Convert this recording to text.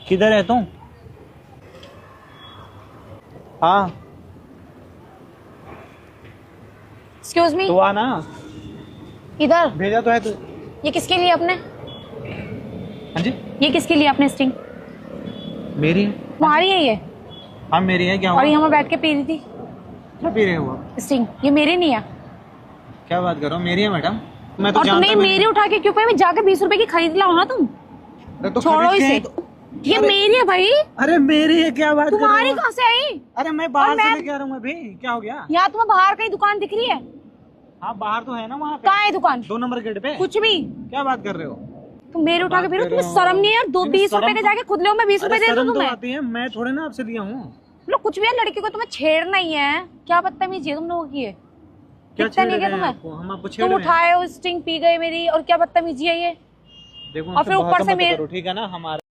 किधर है तुम? हाँ एक्सक्यूज मी, तो आना। इधर भेजा तो है तू। ये किसके लिए आपने? हाँ जी ये किसके लिए आपने स्टिंग? मेरी है। तुम्हारी है ये? हाँ मेरी है। क्या और हुआ? यहाँ मैं बैठ के पी रही थी क्या पी रहे हो आप? स्टिंग, ये मेरी नहीं है। क्या बात कर रहे हो? मेरी है मैडम। मैं तो और तुमने जानता भी मेरी उठा के क्यों पे? मैं जाके 20 रुपए की खरीद लाओ ना तुम। नहीं। तो छोड़ो खरीद के इसे। हैं तो- ये अरे- मेरी है भाई। अरे मेरी है। क्या बात कर तुम्हारी रहे हो? कहाँ से आई? अरे मैं बाहर और से मैं- लेके आ रहा हूँ अभी। क्या हो गया? यहाँ तुम्हें बाहर कहीं दुकान दिख रही है? हाँ बाहर तो है ना वहाँ पे। कहाँ है दुकान? 2 नंबर गेट पे। कुछ भी। क्या बात कर रहे हो? तुम मेरे उठा के बात फिर कर तुम्हें रहे हो। शर्म नहीं है? और दो नहीं, 20 रुपए शर्म के तो- जाके खुद ले, मैं 20 रुपए अरे दे दूं शर्म तो तुम्हें? आती है। मैं थोड़े ना आपसे लिया हूँ। तुम लोग कुछ भी है, लड़की को तुम्हें छेड़ना ही है। क्या बदतमीजी है तुम लोगों की? ये क्या दिखता छेड़ नहीं रहे क्या हैं तुम्हें? आपको? हम आपको छेड़ तुम रहे हैं? उठाए हो, स्टिंग पी गए मेरी, और क्या बदतमीजी है ये? देखो और फिर ऊपर से मत मेरे- करो, ठीक है ना? हमारे